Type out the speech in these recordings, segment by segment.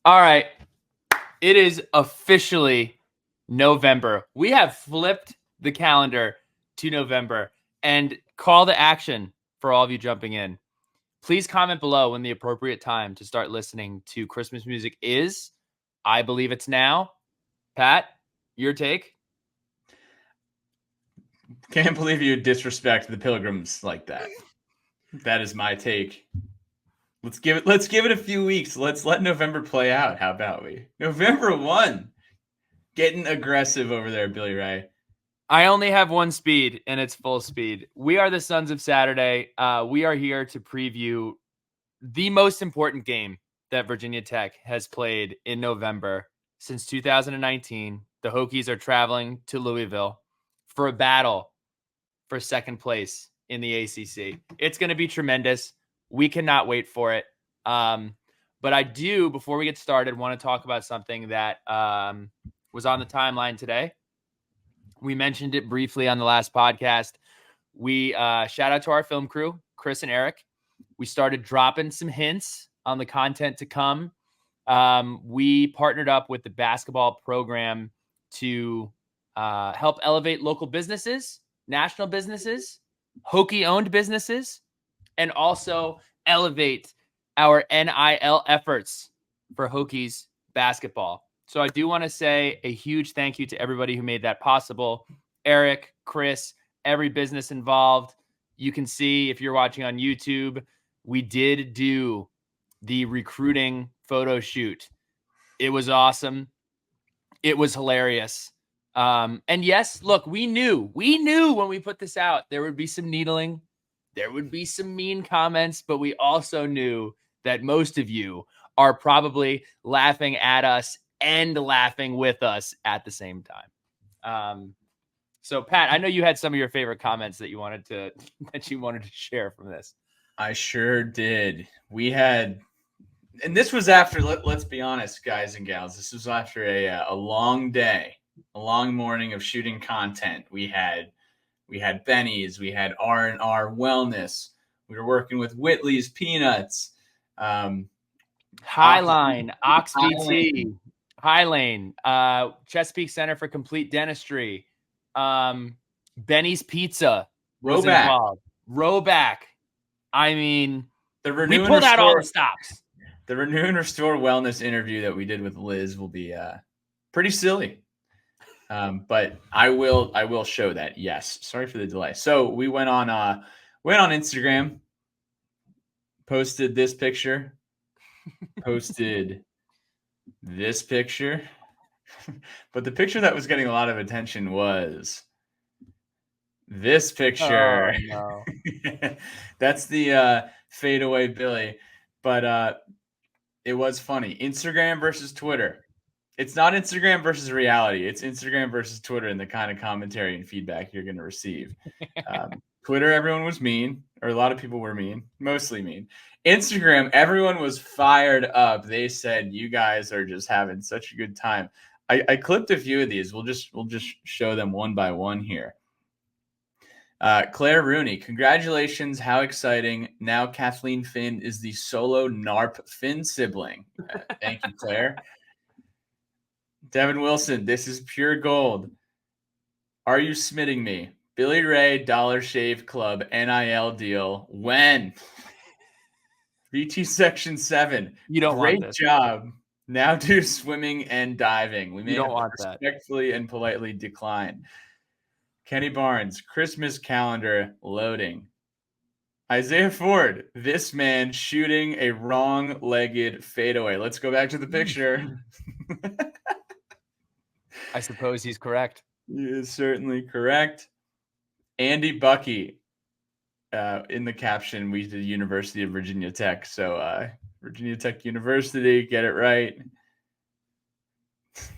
All right. It is officially November. We have flipped the calendar to November. And call to action for all of you jumping in. Please comment below when the appropriate time to start listening to Christmas music is. I believe it's now. Pat, your take? Can't believe you disrespect the Pilgrims like that. That is my take. Let's give it a few weeks. Let's let November play out. How about we? November 1. Getting aggressive over there, Billy Ray. I only have one speed, and it's full speed. We are the Sons of Saturday. We are here to preview the most important game that Virginia Tech has played in November since 2019. The Hokies are traveling to Louisville for a battle for second place in the ACC. It's going to be tremendous. We cannot wait for it. But I do, before we get started, want to talk about something that was on the timeline today. We mentioned it briefly on the last podcast. We shout out to our film crew, Chris and Eric. We started dropping some hints on the content to come. We partnered up with the basketball program to help elevate local businesses, national businesses, Hokie-owned businesses, and also elevate our NIL efforts for Hokies basketball. So I do want to say a huge thank you to everybody who made that possible. Eric, Chris, every business involved. You can see if you're watching on YouTube, we did do the recruiting photo shoot. It was awesome. It was hilarious. And yes, look, we knew when we put this out, there would be some needling. There would be some mean comments, but we also knew that most of you are probably laughing at us and laughing with us at the same time. So Pat, I know you had some of your favorite comments that you wanted to share from this. I sure did. We had, and this was after, let's be honest, guys and gals, this was after a long day, a long morning of shooting content. We had Benny's, we had R&R Wellness. We were working with Whitley's Peanuts. Highline, OxBT, Highlane, Chesapeake Center for Complete Dentistry, Benny's Pizza was involved. Roback. I mean, we pulled out all the stops. The Renew and Restore Wellness interview that we did with Liz will be pretty silly. But I will show that. Yes. Sorry for the delay. So we went on Instagram, posted this picture, posted this picture. But the picture that was getting a lot of attention was this picture. Oh, no. That's the fadeaway Billy. But it was funny. Instagram versus Twitter. It's not Instagram versus reality. It's Instagram versus Twitter and the kind of commentary and feedback you're going to receive. Twitter, everyone was mean, or a lot of people were mean, mostly mean. Instagram, everyone was fired up. They said, "You guys are just having such a good time." I clipped a few of these. We'll just show them one by one here. Claire Rooney, congratulations! How exciting! Now Kathleen Finn is the solo NARP Finn sibling. Thank you, Claire. Devin Wilson, this is pure gold. Are you smitting me? Billy Ray Dollar Shave Club NIL deal. When? VT Section 7. You don't Great want this. job. Now do swimming and diving. We may don't have want to that. respectfully and politely decline. Kenny Barnes, Christmas calendar loading. Isaiah Ford, this man shooting a wrong-legged fadeaway. Let's go back to the picture. I suppose he's correct. He is certainly correct. Andy Bucky, in the caption, we did University of Virginia Tech. So Virginia Tech University, get it right.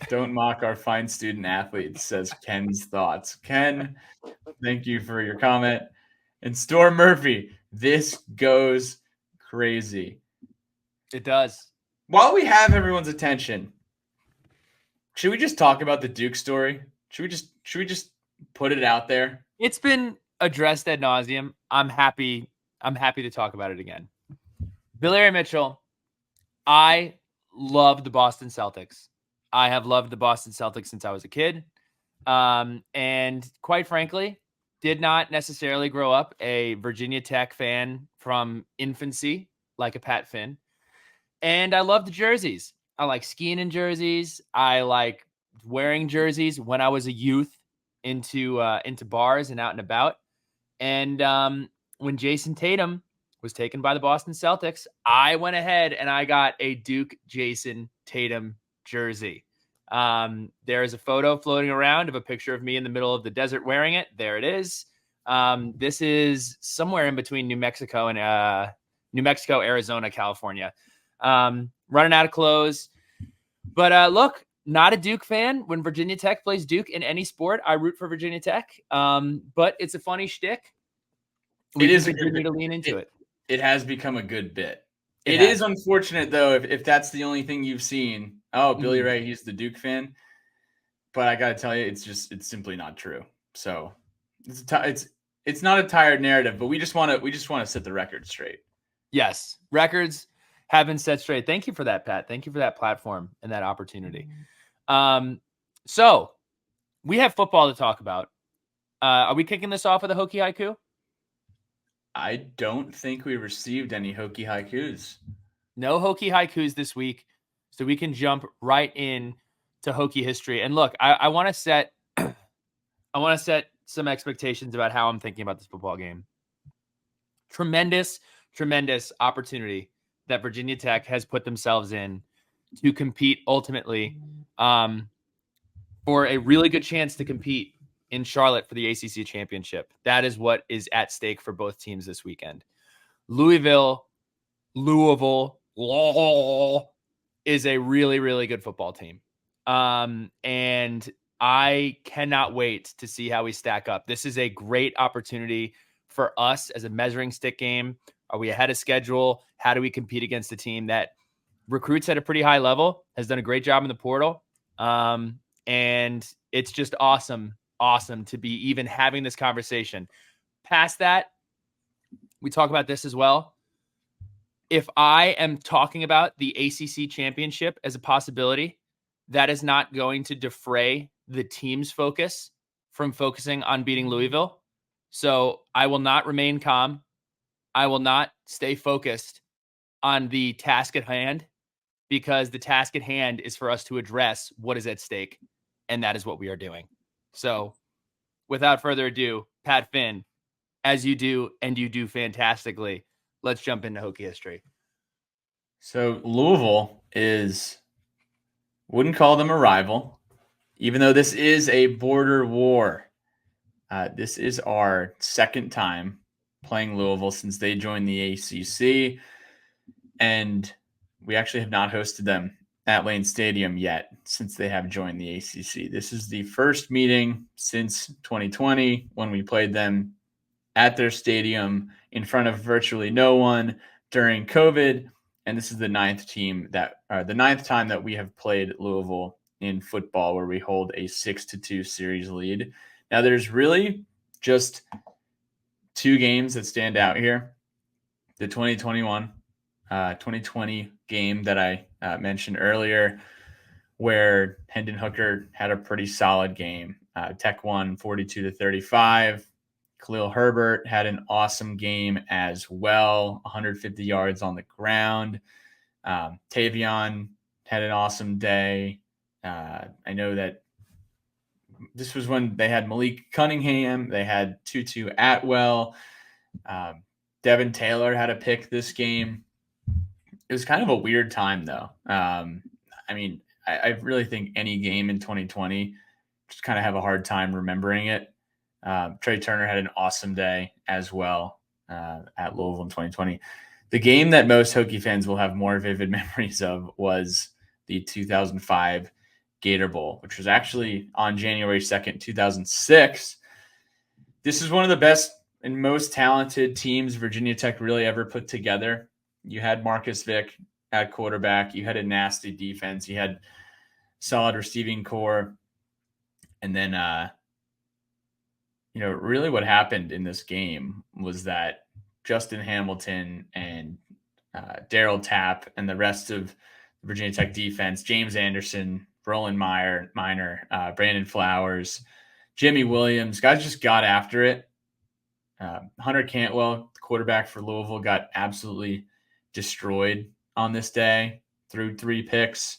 Don't mock our fine student athletes, says Ken's thoughts. Ken, thank you for your comment. And Storm Murphy, this goes crazy. It does. While we have everyone's attention, should we just talk about the Duke story? Should we just put it out there? It's been addressed ad nauseum. I'm happy to talk about it again. Billy Ray Mitchell, I love the Boston Celtics. I have loved the Boston Celtics since I was a kid. And quite frankly, did not necessarily grow up a Virginia Tech fan from infancy, like a Pat Finn. And I love the jerseys. I like skiing in jerseys. I like wearing jerseys when I was a youth into bars and out and about. And when Jason Tatum was taken by the Boston Celtics, I went ahead and I got a Duke Jason Tatum jersey. There is a photo floating around of a picture of me in the middle of the desert wearing it. There it is. This is somewhere in between New Mexico, Arizona, California. Running out of clothes. But look, not a Duke fan. When Virginia Tech plays Duke in any sport, I root for Virginia Tech. But it's a funny shtick. It is a good to lean into it. It has become a good bit. It is unfortunate, though, if that's the only thing you've seen. Oh, Billy Ray, he's the Duke fan. But I got to tell you, it's simply not true. So it's not a tired narrative, but we just want to set the record straight. Yes, records have been set straight. Thank you for that, Pat. Thank you for that platform and that opportunity. So we have football to talk about. Are we kicking this off with a Hokey haiku? I don't think we received any Hokey haikus. No Hokey haikus this week, so we can jump right in to Hokey history. And look, I want to set some expectations about how I'm thinking about this football game. Tremendous opportunity that Virginia Tech has put themselves in to compete ultimately for a really good chance to compete in Charlotte for the ACC championship. That is what is at stake for both teams this weekend. Louisville is a really, really good football team. And I cannot wait to see how we stack up. This is a great opportunity for us as a measuring stick game. Are we ahead of schedule? How do we compete against a team that recruits at a pretty high level, has done a great job in the portal? And it's just awesome to be even having this conversation. Past that, we talk about this as well. If I am talking about the ACC championship as a possibility, that is not going to defray the team's focus from focusing on beating Louisville. So I will not remain calm. I will not stay focused on the task at hand, because the task at hand is for us to address what is at stake, and that is what we are doing. So without further ado, Pat Finn, as you do, and you do fantastically, let's jump into Hokey history. So Louisville wouldn't call them a rival, even though this is a border war. This is our second time playing Louisville since they joined the ACC, and we actually have not hosted them at Lane Stadium yet since they have joined the ACC. This is the first meeting since 2020 when we played them at their stadium in front of virtually no one during COVID, and this is the ninth time that we have played Louisville in football, where we hold a 6-2 series lead. Now, there's really just two games that stand out here. The 2020 game that I mentioned earlier, where Hendon Hooker had a pretty solid game. Tech won 42-35. Khalil Herbert had an awesome game as well, 150 yards on the ground. Tavion had an awesome day. I know that this was when they had Malik Cunningham. They had Tutu Atwell. Devin Taylor had a pick this game. It was kind of a weird time, though. I really think any game in 2020, just kind of have a hard time remembering it. Trey Turner had an awesome day as well at Louisville in 2020. The game that most Hokie fans will have more vivid memories of was the 2005 Gator Bowl, which was actually on January 2nd, 2006. This is one of the best and most talented teams Virginia Tech really ever put together. You had Marcus Vick at quarterback. You had a nasty defense. You had solid receiving core. And then, really what happened in this game was that Justin Hamilton and Daryl Tapp and the rest of Virginia Tech defense. James Anderson, Roland Minor, Brandon Flowers, Jimmy Williams. Guys just got after it. Hunter Cantwell, quarterback for Louisville, got absolutely destroyed on this day, threw 3 picks.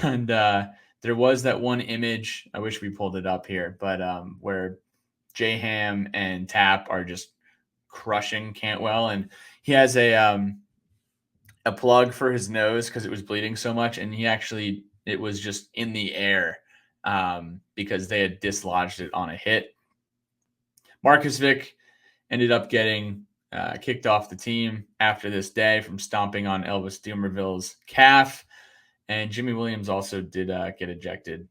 And there was that one image, I wish we pulled it up here, but where J-Ham and Tap are just crushing Cantwell. And he has a plug for his nose because it was bleeding so much. And it was just in the air because they had dislodged it on a hit. Marcus Vick ended up getting kicked off the team after this day from stomping on Elvis Dumerville's calf. And Jimmy Williams also did get ejected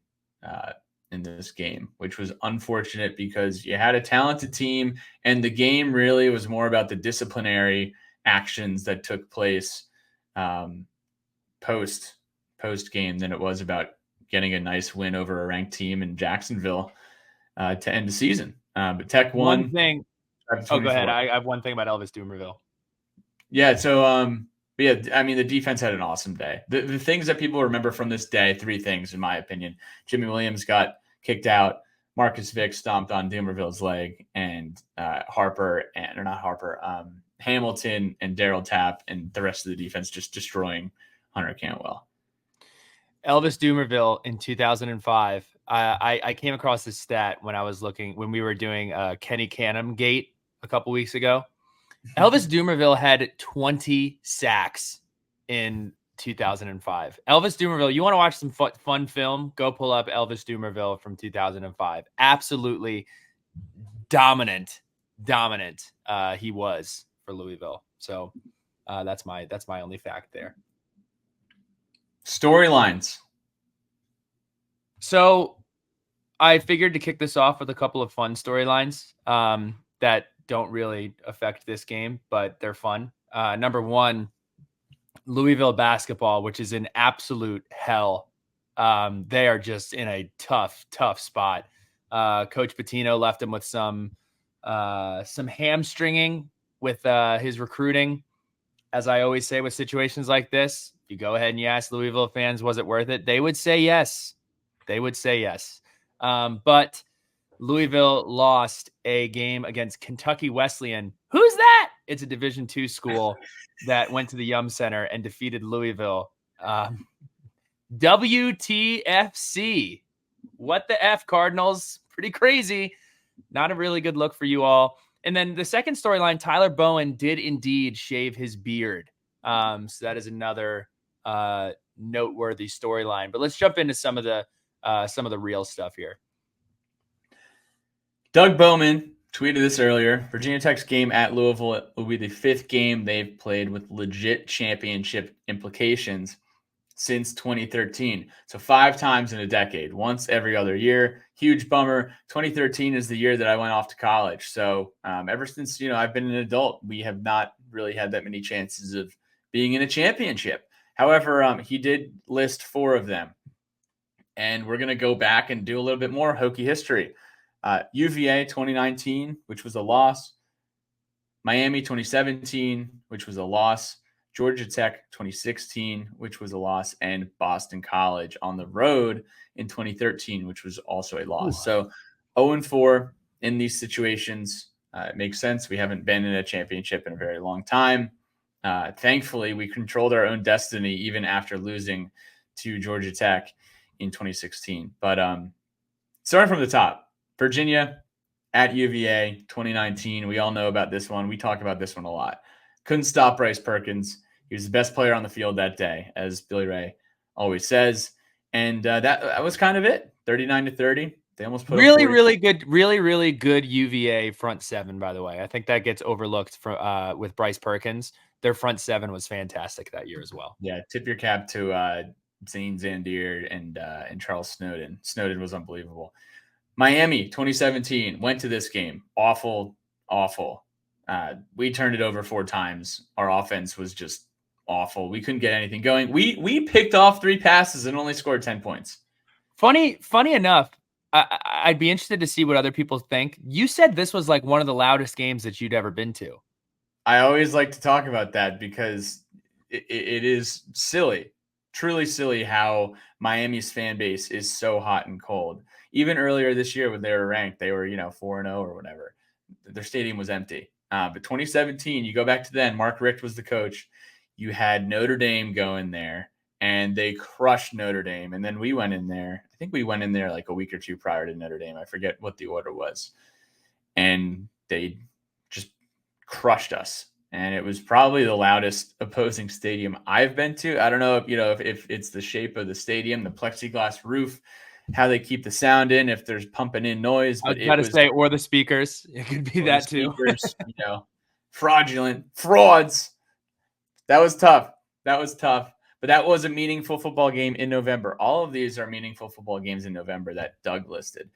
in this game, which was unfortunate because you had a talented team, and the game really was more about the disciplinary actions that took place post game than it was about getting a nice win over a ranked team in Jacksonville to end the season. But Tech won. One thing. Oh, go ahead. I have one thing about Elvis Dumerville. Yeah. So, I mean, the defense had an awesome day. The things that people remember from this day, 3 things, in my opinion. Jimmy Williams got kicked out. Marcus Vick stomped on Dumerville's leg, and Hamilton and Daryl Tapp and the rest of the defense just destroying Hunter Cantwell. Elvis Dumerville in 2005. I came across this stat when we were doing Kenny Canham Gate a couple weeks ago. Elvis Dumerville had 20 sacks in 2005. Elvis Dumerville, you want to watch some fun film? Go pull up Elvis Dumerville from 2005. Absolutely dominant. He was for Louisville. So that's my only fact there. Storylines. So I figured to kick this off with a couple of fun storylines that don't really affect this game, but they're fun. Number 1, Louisville basketball, which is in absolute hell. They are just in a tough spot. Coach Pitino left them with some hamstringing with his recruiting. As I always say with situations like this, if you go ahead and you ask Louisville fans, was it worth it? They would say yes. But Louisville lost a game against Kentucky Wesleyan. Who's that? It's a Division II school that went to the Yum Center and defeated Louisville. WTFC. What the F, Cardinals? Pretty crazy. Not a really good look for you all. And then the second storyline, Tyler Bowen did indeed shave his beard. So that is another noteworthy storyline. But let's jump into some of the real stuff here. Doug Bowman tweeted this earlier. Virginia Tech's game at Louisville will be the 5th game they've played with legit championship implications since 2013. So 5 times in a decade, once every other year. Huge bummer. 2013 is the year that I went off to college. So ever since, I've been an adult, we have not really had that many chances of being in a championship. However, he did list 4 of them. And we're going to go back and do a little bit more Hokie history. UVA 2019, which was a loss. Miami 2017, which was a loss. Georgia Tech 2016, which was a loss. And Boston College on the road in 2013, which was also a loss. Ooh. So 0-4 in these situations. It makes sense. We haven't been in a championship in a very long time. Thankfully, we controlled our own destiny even after losing to Georgia Tech in 2016. But starting from the top, Virginia at UVA 2019. We all know about this one. We talk about this one a lot. Couldn't stop Bryce Perkins. He was the best player on the field that day, as Billy Ray always says. And that was kind of it. 39-30. They almost put really good UVA front 7, by the way. I think that gets overlooked with Bryce Perkins. Their front 7 was fantastic that year as well. Yeah, tip your cap to Zane Zandier and Charles Snowden. Snowden was unbelievable. Miami 2017 went to this game. Awful. We turned it over 4 times. Our offense was just awful. We couldn't get anything going. We picked off 3 passes and only scored 10 points. Funny enough, I'd be interested to see what other people think. You said this was like one of the loudest games that you'd ever been to. I always like to talk about that because it is silly. truly silly how Miami's fan base is so hot and cold. Even earlier this year when they were ranked, they were 4-0 or whatever. Their stadium was empty. But 2017, you go back to then. Mark Richt was the coach. You had Notre Dame go in there, and they crushed Notre Dame. And then we went in there. I think we went in there like a week or two prior to Notre Dame. I forget what the order was, and they just crushed us. And it was probably the loudest opposing stadium I've been to. I don't know if it's the shape of the stadium, the plexiglass roof, how they keep the sound in, if there's pumping in noise. I But was about to say, or the speakers. It could be that too. Speakers, fraudulent frauds. That was tough. But that was a meaningful football game in November. All of these are meaningful football games in November that Doug listed.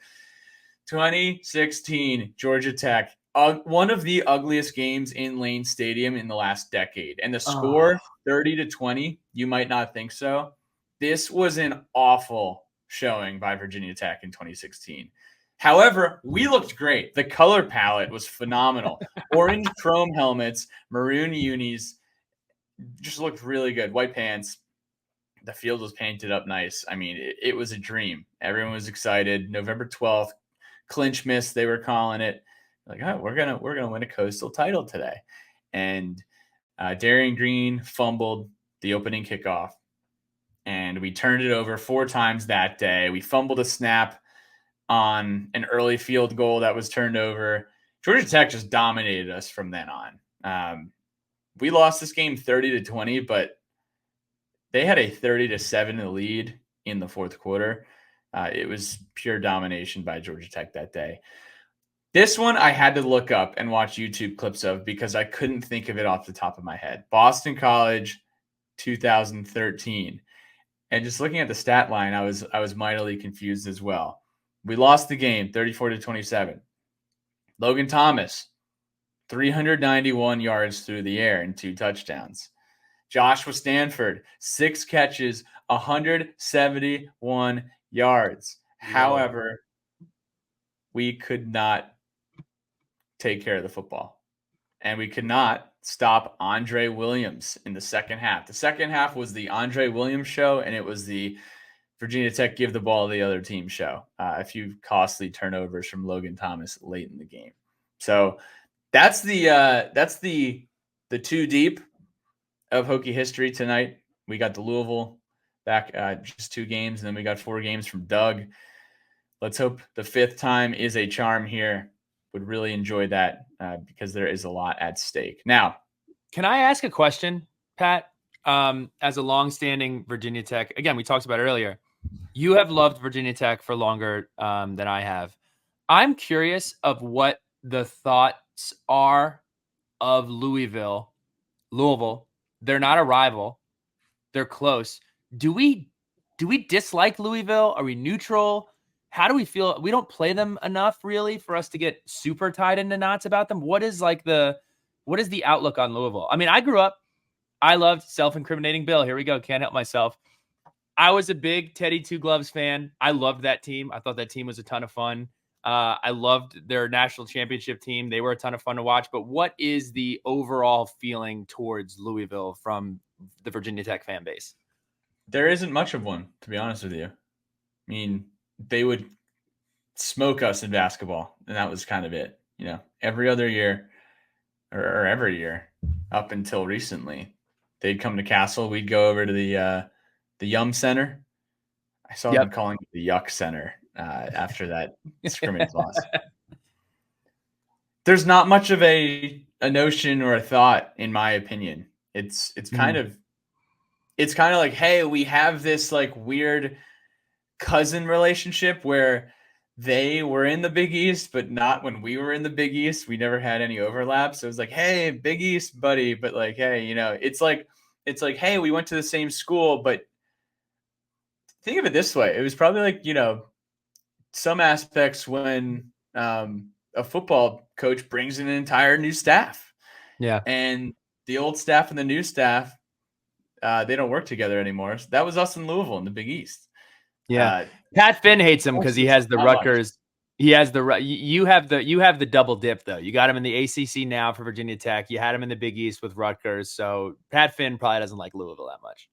2016, Georgia Tech. One of the ugliest games in Lane Stadium in the last decade. And the score, 30-20, you might not think so. This was an awful showing by Virginia Tech in 2016. However, we looked great. The color palette was phenomenal. Orange chrome helmets, maroon unis, just looked really good. White pants. The field was painted up nice. I mean, it was a dream. Everyone was excited. November 12th, clinch miss, they were calling it. Like, oh, we're gonna win a coastal title today. And Darian Green fumbled the opening kickoff, and we turned it over 4 times that day. We fumbled a snap on an early field goal that was turned over. Georgia Tech just dominated us from then on. We lost this game 30-20, but they had a 30-7 lead in the fourth quarter. It was pure domination by Georgia Tech that day. This one I had to look up and watch YouTube clips of because I couldn't think of it off the top of my head. Boston College, 2013. And just looking at the stat line, I was mightily confused as well. We lost the game 34-27. Logan Thomas, 391 yards through the air and 2 touchdowns. Joshua Stanford, 6 catches, 171 yards. Whoa. However, we could not take care of the football. And we could not stop Andre Williams in the second half. The second half was the Andre Williams show, and it was the Virginia Tech give the ball to the other team show. A few costly turnovers from Logan Thomas late in the game. So that's the 2 deep of Hokie history tonight. We got the Louisville back just 2 games, and then we got 4 games from Doug. Let's hope the 5th time is a charm here. Would really enjoy that because there is a lot at stake. Now, can I ask a question, Pat? As a longstanding Virginia Tech, again, we talked about it earlier. You have loved Virginia Tech for longer than I have. I'm curious of what the thoughts are of Louisville. They're not a rival. They're close. Do we dislike Louisville? Are we neutral? How do we feel? We don't play them enough really for us to get super tied into knots about them. What is the outlook on Louisville? I mean, I loved self-incriminating Bill. Here we go. Can't help myself. I was a big Teddy Two Gloves fan. I loved that team. I thought that team was a ton of fun. I loved their national championship team. They were a ton of fun to watch. But what is the overall feeling towards Louisville from the Virginia Tech fan base? There isn't much of one, to be honest with you. I mean, they would smoke us in basketball, and that was kind of it. Every other year or every year up until recently, they'd come to Castle. We'd go over to the Yum Center. I saw them calling it the Yuck Center after that scrimmage loss. There's not much of a notion or a thought, in my opinion. It's kind of like, hey, we have this like weird cousin relationship where they were in the Big East, but not when we were in the Big East. We never had any overlap. So it was like, hey, Big East buddy, but like, hey, it's like, hey, we went to the same school, but think of it this way. It was probably like, some aspects when a football coach brings in an entire new staff. Yeah. And the old staff and the new staff, they don't work together anymore. So that was us in Louisville in the Big East. Yeah. Pat Finn hates him because he has the Rutgers. He has you have the double dip though. You got him in the ACC now for Virginia Tech. You had him in the Big East with Rutgers. So Pat Finn probably doesn't like Louisville that much.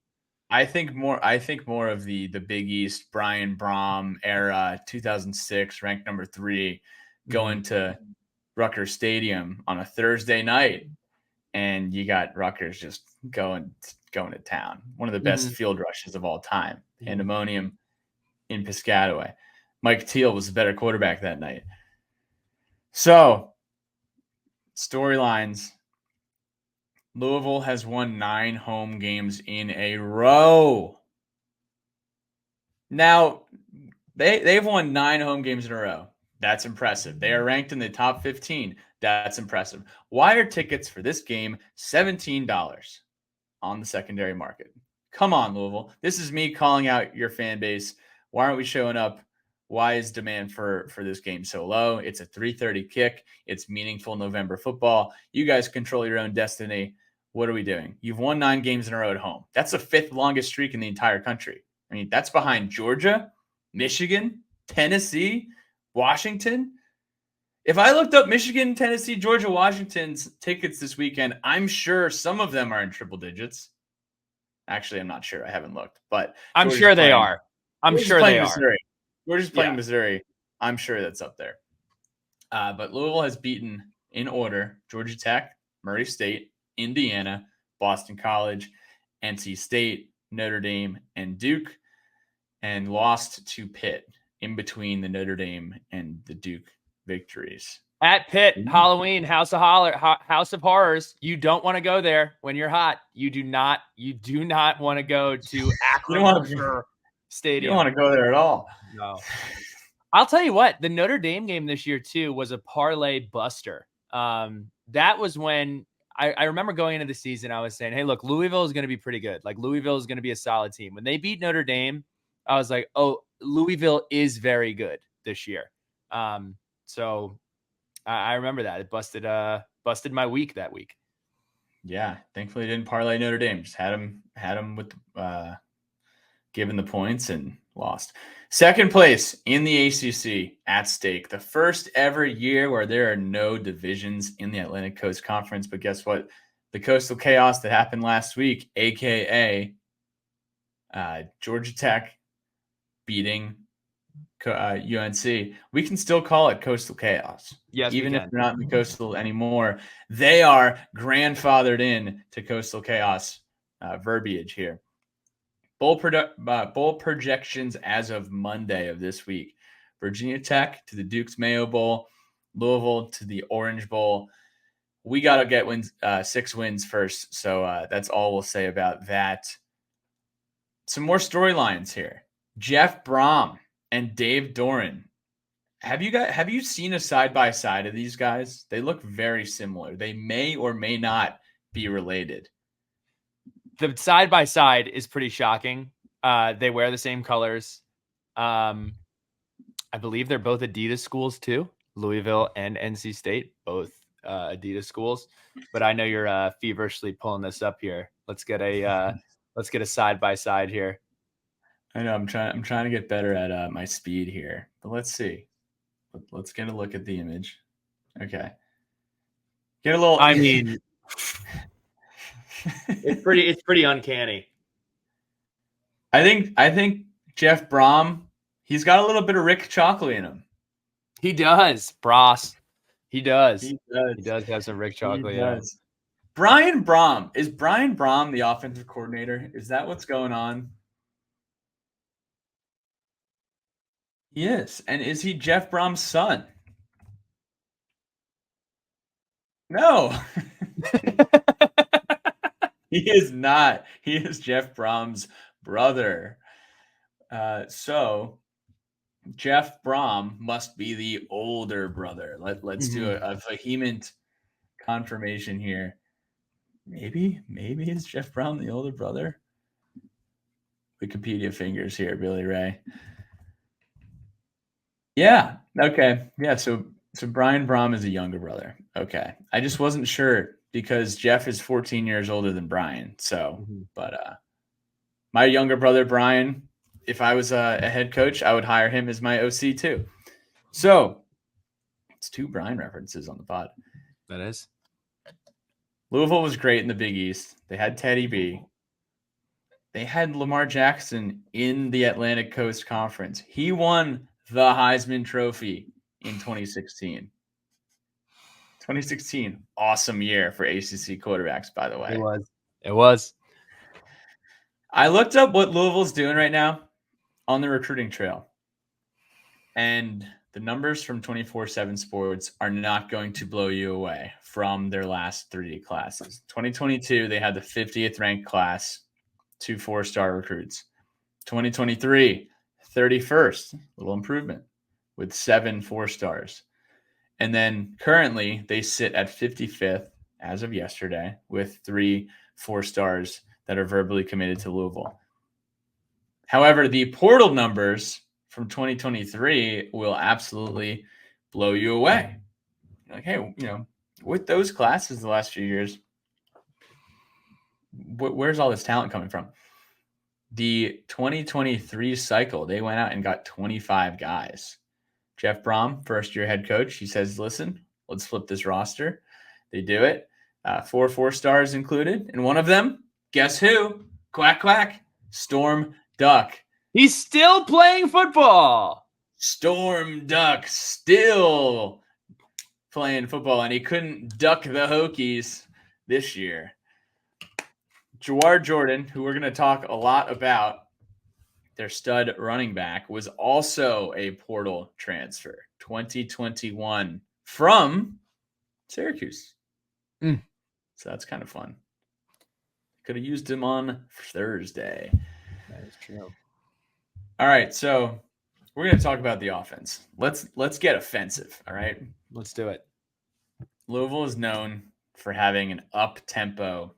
I think more of the Big East Brian Brom era, 2006, ranked number 3, going to Rutgers Stadium on a Thursday night, and you got Rutgers just going to town. One of the best field rushes of all time. Pandemonium in Piscataway. Mike Teal was the better quarterback that night. So, storylines. Louisville has won 9 home games in a row. Now, they've won 9 home games in a row. That's impressive. They are ranked in the top 15. That's impressive. Why are tickets for this game $17 on the secondary market? Come on, Louisville. This is me calling out your fan base. Why aren't we showing up? Why is demand for this game so low? It's a 3:30 kick. It's meaningful November football. You guys control your own destiny. What are we doing? You've won 9 games in a row at home. That's the 5th longest streak in the entire country. I mean, that's behind Georgia, Michigan, Tennessee, Washington. If I looked up Michigan, Tennessee, Georgia, Washington's tickets this weekend, I'm sure some of them are in triple digits. Actually, I'm not sure. I haven't looked, but I'm sure they are. I'm sure they are. We're just playing Missouri. I'm sure that's up there. But Louisville has beaten, in order, Georgia Tech, Murray State, Indiana, Boston College, NC State, Notre Dame, and Duke, and lost to Pitt in between the Notre Dame and the Duke victories. At Pitt, Halloween, House of Horrors. You don't want to go there when you're hot. You do not want to go to Akron Stadium. You don't want to go there at all. No. I'll tell you what, the Notre Dame game this year too was a parlay buster. That was when I remember going into the season, I was saying, hey, look, Louisville is going to be pretty good. Like, Louisville is going to be a solid team. When they beat Notre Dame, I was like, oh, Louisville is very good this year. So I remember that. It busted my week that week. Yeah, thankfully didn't parlay Notre Dame. Just had them with given the points and lost. Second place in the ACC at stake. The first ever year where there are no divisions in the Atlantic Coast Conference. But guess what? The coastal chaos that happened last week, aka Georgia Tech beating UNC, we can still call it coastal chaos. Yes, even if they're not in the coastal anymore, they are grandfathered in to coastal chaos verbiage here. Bowl projections as of Monday of this week: Virginia Tech to the Duke's Mayo Bowl, Louisville to the Orange Bowl. We got to get 6 wins first, so that's all we'll say about that. Some more storylines here. Jeff Brom and Dave Doran. Have you seen a side-by-side of these guys? They look very similar. They may or may not be related. The side-by-side is pretty shocking. They wear the same colors. I believe they're both Adidas schools too. Louisville and NC State, both Adidas schools. But I know you're feverishly pulling this up here. Let's get a side-by-side here. I know I'm trying to get better at my speed here, but let's see. Let's get a look at the image. Okay. Get a little. I mean, it's pretty uncanny. I think Jeff Brom, he's got a little bit of Rick Chocolate in him. He does, Bros. He does. He does have some Rick Chocolate. Yeah. Brian Brom. Is Brian Brom the offensive coordinator? Is that what's going on? Yes. And is he Jeff Brom's son? No. He is not. He is Jeff Brom's brother. So Jeff Brom must be the older brother. Let's do a vehement confirmation here. Maybe is Jeff Brom the older brother? Wikipedia fingers here, Billy Ray. Yeah. Okay. Yeah. So Brian Brom is a younger brother. Okay. I just wasn't sure because Jeff is 14 years older than Brian. So, but my younger brother, Brian, if I was a head coach, I would hire him as my OC too. So it's 2 Brian references on the pod. That is. Louisville was great in the Big East. They had Teddy B. They had Lamar Jackson in the Atlantic Coast Conference. He won the Heisman Trophy in 2016. 2016, awesome year for ACC quarterbacks, by the way. It was. I looked up what Louisville's doing right now on the recruiting trail. And the numbers from 24/7 Sports are not going to blow you away from their last 3 classes. 2022, they had the 50th ranked class, 2 4-star recruits. 2023, 31st, little improvement with 7 4-stars. And then currently they sit at 55th as of yesterday with 3 4-stars that are verbally committed to Louisville. However, the portal numbers from 2023 will absolutely blow you away. Like, hey, with those classes the last few years, where's all this talent coming from? The 2023 cycle, they went out and got 25 guys. Jeff Brom, first-year head coach, he says, listen, let's flip this roster. They do it. 4 4-stars included. And one of them, guess who? Quack, quack. Storm Duck. He's still playing football. Storm Duck still playing football, and he couldn't duck the Hokies this year. Jawar Jordan, who we're going to talk a lot about, their stud running back, was also a portal transfer, 2021 from Syracuse. So that's kind of fun. Could have used him on Thursday. That is true. All right, so we're going to talk about the offense. Let's get offensive, all right? Let's do it. Louisville is known for having an up-tempo,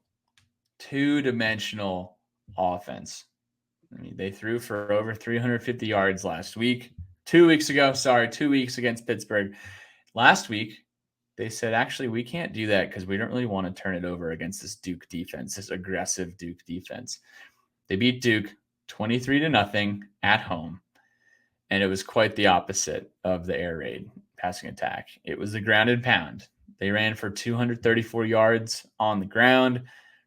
two-dimensional offense. I mean, they threw for over 350 yards last week. 2 weeks against Pittsburgh. Last week, they said, actually, we can't do that because we don't really want to turn it over against this Duke defense, this aggressive Duke defense. They beat Duke 23-0 at home, and it was quite the opposite of the air raid passing attack. It was the ground and pound. They ran for 234 yards on the ground,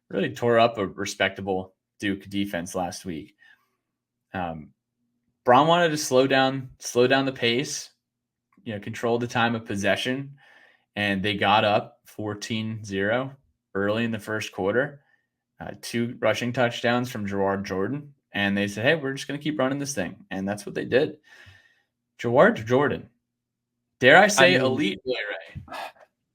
really tore up a respectable Duke defense last week. Braun wanted to slow down the pace, control the time of possession, and they got up 14-0 early in the first quarter. 2 rushing touchdowns from Jawar Jordan, and they said, hey, we're just going to keep running this thing, and that's what they did. Jawar Jordan, dare I say, elite play, right?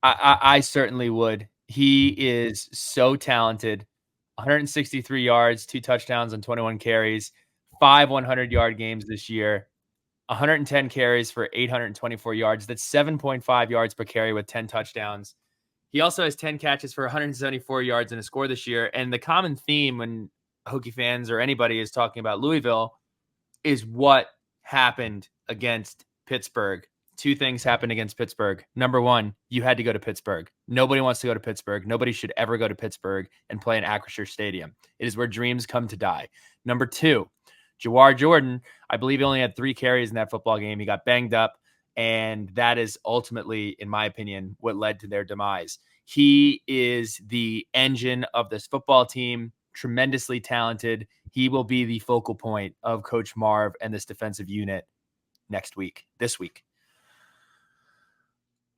I certainly would. He is so talented. 163 yards, 2 touchdowns on 21 carries, 5 100-yard games this year, 110 carries for 824 yards. That's 7.5 yards per carry with 10 touchdowns. He also has 10 catches for 174 yards and a score this year. And the common theme when Hokie fans or anybody is talking about Louisville is what happened against Pittsburgh. 2 things happened against Pittsburgh. Number 1, you had to go to Pittsburgh. Nobody wants to go to Pittsburgh. Nobody should ever go to Pittsburgh and play in Acrisure Stadium. It is where dreams come to die. Number 2, Jawar Jordan, I believe he only had 3 carries in that football game. He got banged up, and that is ultimately, in my opinion, what led to their demise. He is the engine of this football team, tremendously talented. He will be the focal point of Coach Marv and this defensive unit this week.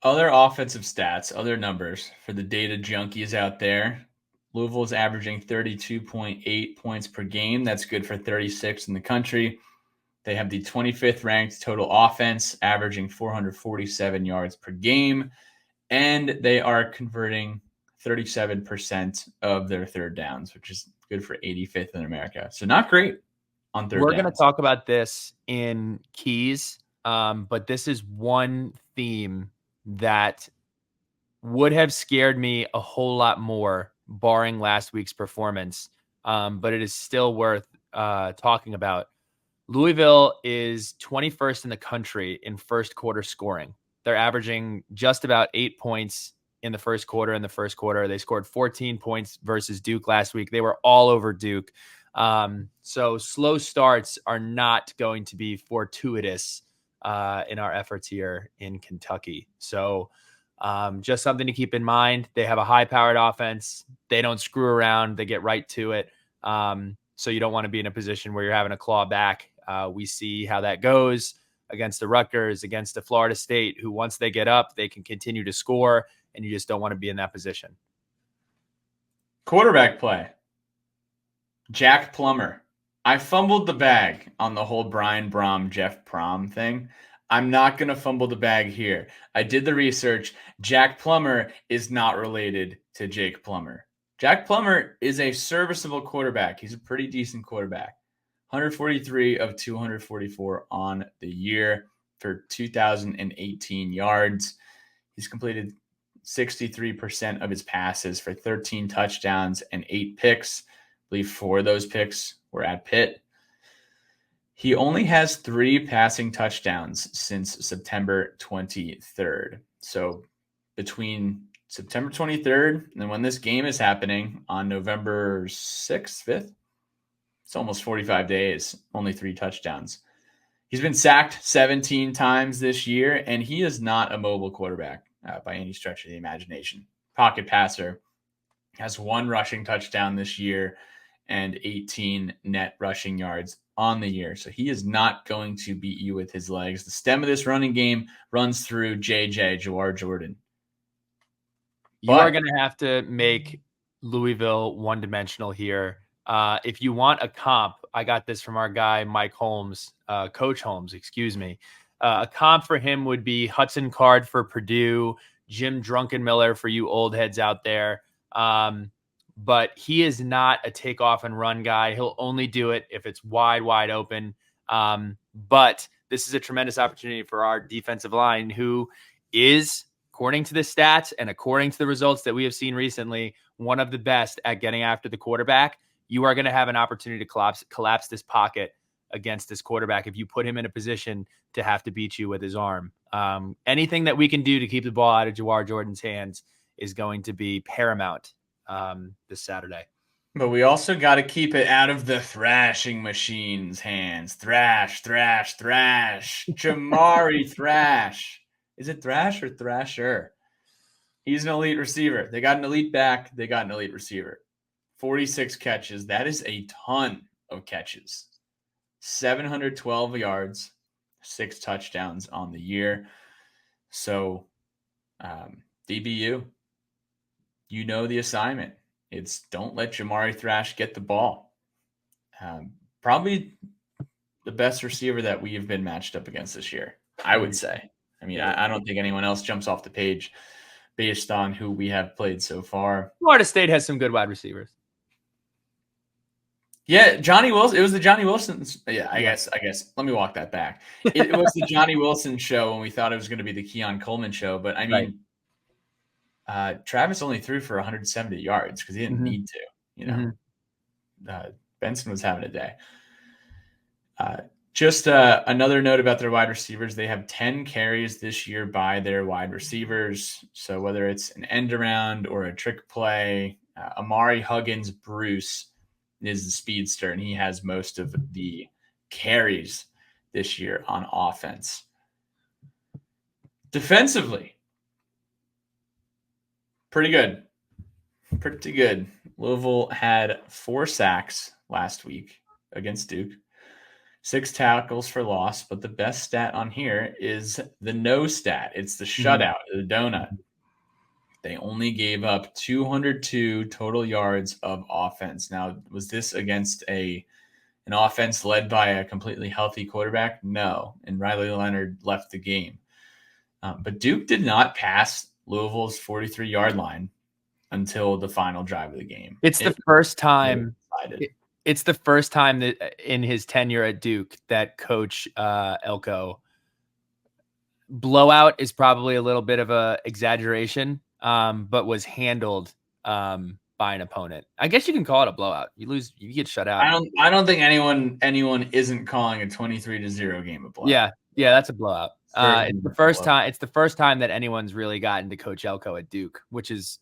Other offensive stats, other numbers for the data junkies out there. Louisville is averaging 32.8 points per game. That's good for 36 in the country. They have the 25th ranked total offense, averaging 447 yards per game, and they are converting 37% of their third downs, which is good for 85th in America. So not great on third downs. We're going to talk about this in keys, but this is one theme that would have scared me a whole lot more, barring last week's performance, but it is still worth talking about. Louisville is 21st in the country in first quarter scoring. They're averaging just about 8 points in the first quarter. In the first quarter, they scored 14 points versus Duke last week. They were all over Duke. So slow starts are not going to be fortuitous in our efforts here in Kentucky. So just something to keep in mind. They have a high-powered offense. They don't screw around. They get right to it. So you don't want to be in a position where you're having to claw back. We see how that goes against the Rutgers, against the Florida State, who once they get up, they can continue to score, and you just don't want to be in that position. Quarterback play. Jack Plummer. I fumbled the bag on the whole Brian Brom, Jeff Prom thing. I'm not going to fumble the bag here. I did the research. Jack Plummer is not related to Jake Plummer. Jack Plummer is a serviceable quarterback. He's a pretty decent quarterback. 143 of 244 on the year for 2,018 yards. He's completed 63% of his passes for 13 touchdowns and 8 picks. I believe 4 of those picks were at Pitt. He only has 3 passing touchdowns since September 23rd. So between September 23rd and when this game is happening on November 6th, 5th, it's almost 45 days, only 3 touchdowns. He's been sacked 17 times this year, and he is not a mobile quarterback by any stretch of the imagination. Pocket passer, has 1 rushing touchdown this year and 18 net rushing yards on the year. So he is not going to beat you with his legs. The stem of this running game runs through Jawar Jordan. You are going to have to make Louisville one-dimensional here. If you want a comp, I got this from our guy, Mike Holmes, Coach Holmes, excuse me. A comp for him would be Hudson Card for Purdue, Jim Drunkenmiller for you old heads out there. But he is not a takeoff and run guy. He'll only do it if it's wide open. But this is a tremendous opportunity for our defensive line, who is, according to the stats and according to the results that we have seen recently, one of the best at getting after the quarterback. You are going to have an opportunity to collapse this pocket against this quarterback if you put him in a position to have to beat you with his arm. Anything that we can do to keep the ball out of Jawar Jordan's hands is going to be paramount this Saturday. But we also got to keep it out of the thrashing machine's hands. Thrash. Jamari Thrash. Is it Thrash or Thrasher? He's an elite receiver. They got an elite back. They got an elite receiver. 46 catches. That is a ton of catches. 712 yards, 6 touchdowns on the year. So, DBU, you know the assignment. It's don't let Jamari Thrash get the ball. Probably the best receiver that we have been matched up against this year, I would say. I mean, I don't think anyone else jumps off the page based on who we have played so far. Florida State has some good wide receivers. Yeah, Johnny Wilson. It was the Johnny Wilson. Yeah, I guess. Let me walk that back. It was the Johnny Wilson show when we thought it was going to be the Keon Coleman show. But I mean, Travis only threw for 170 yards because he didn't need to. Benson was having a day. Just another note about their wide receivers. They have 10 carries this year by their wide receivers. So whether it's an end around or a trick play, Amari Huggins Bruce is the speedster, and he has most of the carries this year on offense. Defensively, pretty good. Louisville had 4 sacks last week against Duke, 6 tackles for loss, but the best stat on here is the no stat. It's the shutout, the donut. They only gave up 202 total yards of offense. Now, was this against an offense led by a completely healthy quarterback? No, and Riley Leonard left the game. But Duke did not pass Louisville's 43-yard line until the final drive of the game. It's the first time that in his tenure at Duke that Coach Elko, blowout is probably a little bit of a exaggeration, but was handled by an opponent. I guess you can call it a blowout. You lose, you get shut out. I don't think anyone isn't calling a 23-0 game a blowout. Yeah, that's a blowout. It's the first time. It's the first time that anyone's really gotten to Coach Elko at Duke, which is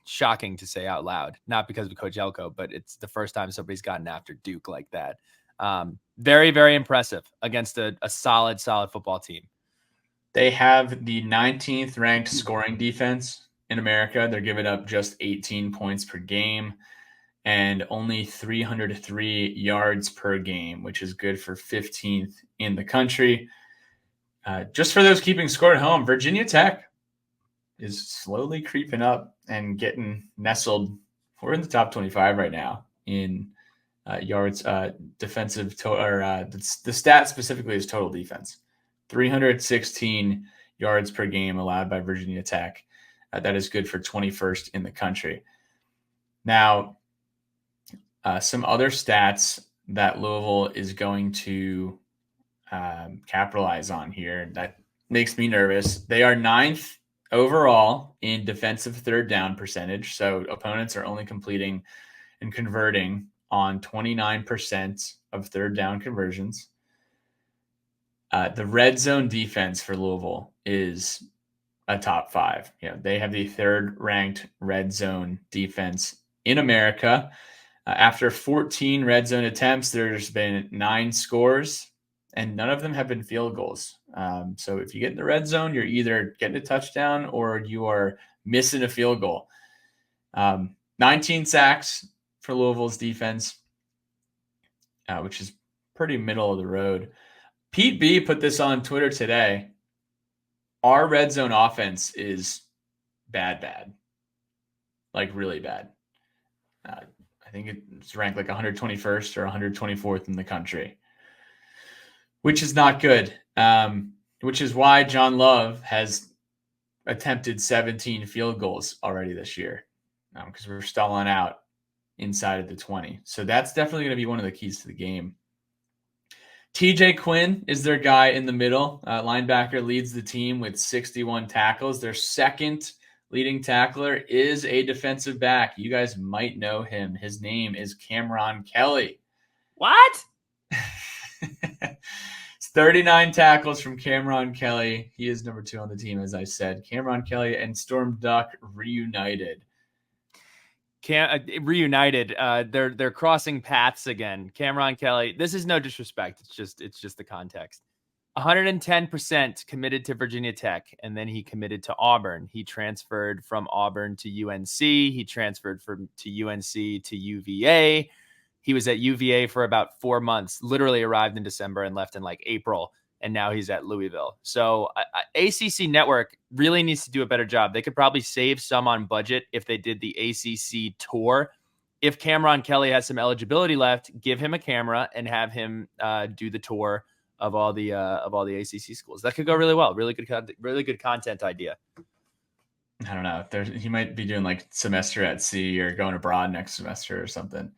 shocking to say out loud. Not because of Coach Elko, but it's the first time somebody's gotten after Duke like that. Very, very impressive against a solid football team. They have the 19th ranked scoring defense in America. They're giving up just 18 points per game. and only 303 yards per game, which is good for 15th in the country. Just for those keeping score at home, Virginia Tech is slowly creeping up and getting nestled. We're in the top 25 right now in yards, defensive, the stat specifically is total defense. 316 yards per game allowed by Virginia Tech. That is good for 21st in the country. Now, some other stats that Louisville is going to capitalize on here that makes me nervous. They are 9th overall in defensive third down percentage. So opponents are only completing and converting on 29% of third down conversions. The red zone defense for Louisville is a top 5. They have the 3rd ranked red zone defense in America. After 14 red zone attempts, there's been 9 scores, and none of them have been field goals. So if you get in the red zone, you're either getting a touchdown or you are missing a field goal. 19 sacks for Louisville's defense, which is pretty middle of the road. Pete B put this on Twitter today. Our red zone offense is bad. Like really bad. I think it's ranked like 121st or 124th in the country, which is not good. Which is why John Love has attempted 17 field goals already this year, because we're stalling out inside of the 20. So that's definitely going to be one of the keys to the game. TJ Quinn is their guy in the middle. Linebacker leads the team with 61 tackles. Their second leading tackler is a defensive back. You guys might know him. His name is Cameron Kelly. What? It's 39 tackles from Cameron Kelly. He is number 2 on the team, as I said. Cameron Kelly and Storm Duck reunited. Reunited. They're crossing paths again. Cameron Kelly. This is no disrespect. It's just the context. 110% committed to Virginia Tech, and then he committed to Auburn. He transferred from Auburn to UNC. He transferred to UNC to UVA. He was at UVA for about 4 months. Literally arrived in December and left in like April. And now he's at Louisville. So ACC Network really needs to do a better job. They could probably save some on budget if they did the ACC tour. If Cameron Kelly has some eligibility left, give him a camera and have him do the tour of all the ACC schools. That could go really well. Really good content idea. I don't know. He might be doing like semester at sea or going abroad next semester or something.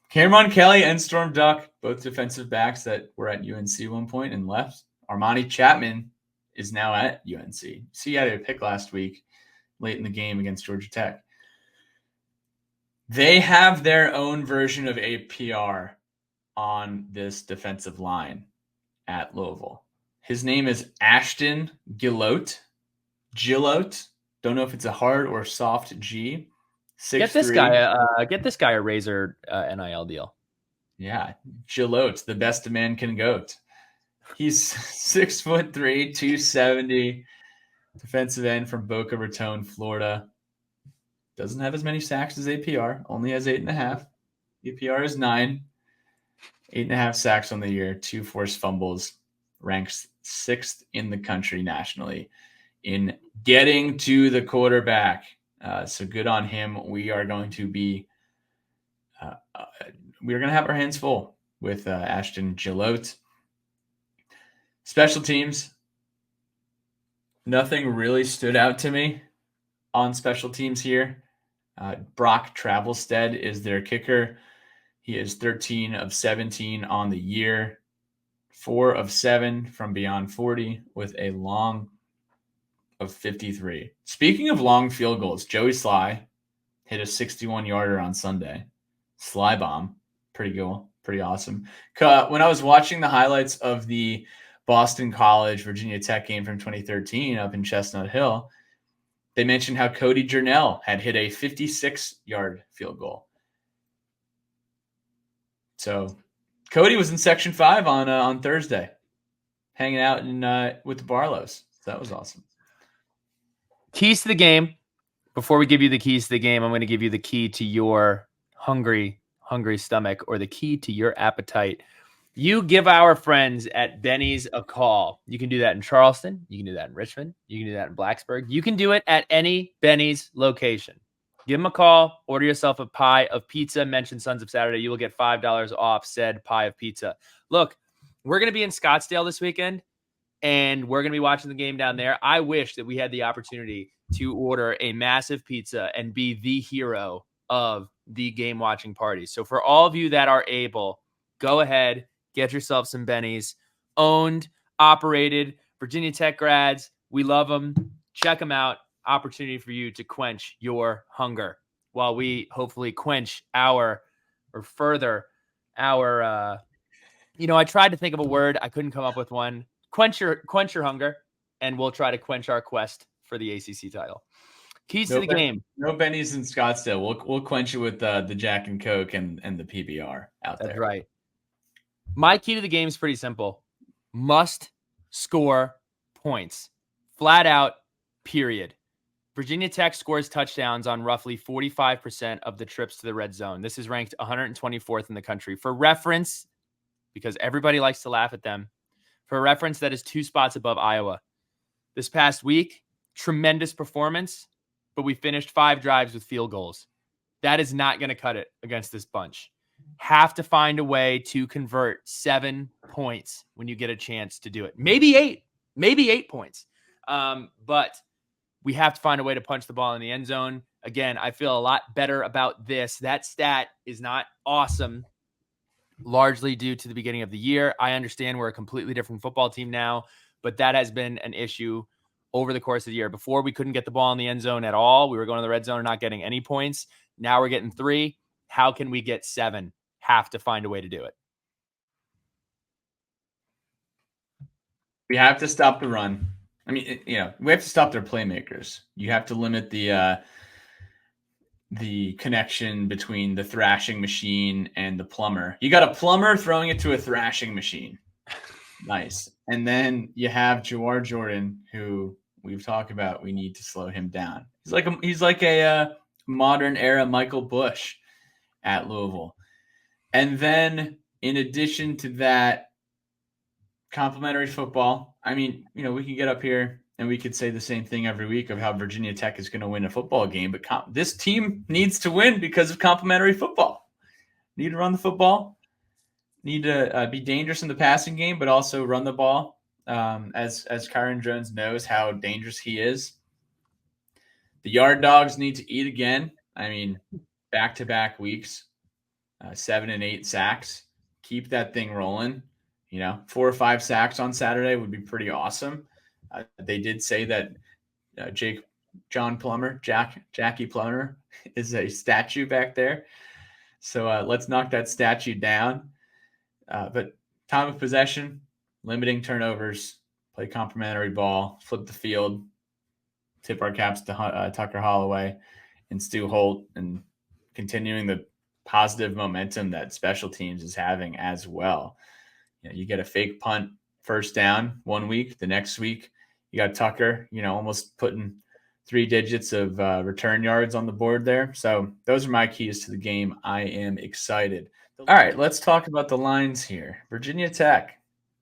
Cameron Kelly and Storm Duck, both defensive backs that were at UNC at one point and left. Armani Chapman is now at UNC. See, he had a pick last week late in the game against Georgia Tech. They have their own version of APR on this defensive line at Louisville. His name is Ashton Gillote. Don't know if it's a hard or soft G. 6'3". Get this guy a Razor NIL deal. Yeah, Gillote, the best a man can goat. He's 6'3", 270, defensive end from Boca Raton, Florida. Doesn't have as many sacks as APR. Only has 8.5. APR is 9. 8.5 sacks on the year. 2 forced fumbles. Ranks 6th in the country nationally in getting to the quarterback. So good on him. We are going to be we're going to have our hands full with Ashton Gillote. Special teams. Nothing really stood out to me on special teams here. Brock Travelstead is their kicker. He is 13 of 17 on the year, 4 of 7 from beyond 40 with a long of 53. Speaking of long field goals, Joey Sly hit a 61-yarder on Sunday. Sly bomb. Pretty cool. Pretty awesome. When I was watching the highlights of the Boston College Virginia Tech game from 2013 up in Chestnut Hill, they mentioned how Cody Jernell had hit a 56-yard field goal. So Cody was in Section 5 on Thursday, hanging out with the Barlows. So that was awesome. Keys to the game. before we give you the keys to the game, I'm going to give you the key to your hungry stomach, or the key to your appetite. You give our friends at Benny's a call. You can do that in Charleston. You can do that in Richmond. You can do that in Blacksburg. You can do it at any Benny's location. Give them a call. Order yourself a pie of pizza. Mention Sons of Saturday. You will get $5 off said pie of pizza. Look, we're going to be in Scottsdale this weekend, and we're going to be watching the game down there. I wish that we had the opportunity to order a massive pizza and be the hero of the game watching party. So for all of you that are able, go ahead, get yourself some Benny's. Owned, operated, Virginia Tech grads. We love them. Check them out. Opportunity for you to quench your hunger while we hopefully quench our, or further our, I tried to think of a word. I couldn't come up with one. Quench your hunger, and we'll try to quench our quest for the ACC title. Keys to the game. No Benny's in Scottsdale. We'll quench you with the Jack and Coke and the PBR out there. That's right. My key to the game is pretty simple. Must score points. Flat out, period. Virginia Tech scores touchdowns on roughly 45% of the trips to the red zone. This is ranked 124th in the country. For reference, because everybody likes to laugh at them, for reference, that is 2 spots above Iowa. This past week, tremendous performance, but we finished 5 drives with field goals. That is not going to cut it against this bunch. Have to find a way to convert 7 points when you get a chance to do it. Maybe 8 points. But we have to find a way to punch the ball in the end zone. Again, I feel a lot better about this. That stat is not awesome, largely due to the beginning of the year. I understand we're a completely different football team now, but that has been an issue over the course of the year. Before, we couldn't get the ball in the end zone at all. We were going to the red zone and not getting any points. Now we're getting 3. How can we get 7? Have to find a way to do it. We have to stop the run. I mean, we have to stop their playmakers. You have to limit the connection between the thrashing machine and the plumber. You got a plumber throwing it to a thrashing machine. Nice. And then you have Jawar Jordan, who we've talked about. We need to slow him down. He's like a modern era Michael Bush at Louisville. And then in addition to that, complimentary football. I mean, we can get up here and we could say the same thing every week of how Virginia Tech is going to win a football game, but this team needs to win because of complimentary football. Need to run the football, need to be dangerous in the passing game, but also run the ball. As Kyron Jones knows how dangerous he is. The Yard Dogs need to eat again. I mean, back-to-back weeks, 7 and 8 sacks. Keep that thing rolling. 4 or 5 sacks on Saturday would be pretty awesome. They did say that Jackie Plummer is a statue back there. So let's knock that statue down. But time of possession, limiting turnovers, play complimentary ball, flip the field, tip our caps to Tucker Holloway and Stu Holt, and continuing the positive momentum that special teams is having as well. You get a fake punt first down one week. The next week, you got Tucker, almost putting 3 digits of return yards on the board there. So those are my keys to the game. I am excited. All right, let's talk about the lines here. Virginia Tech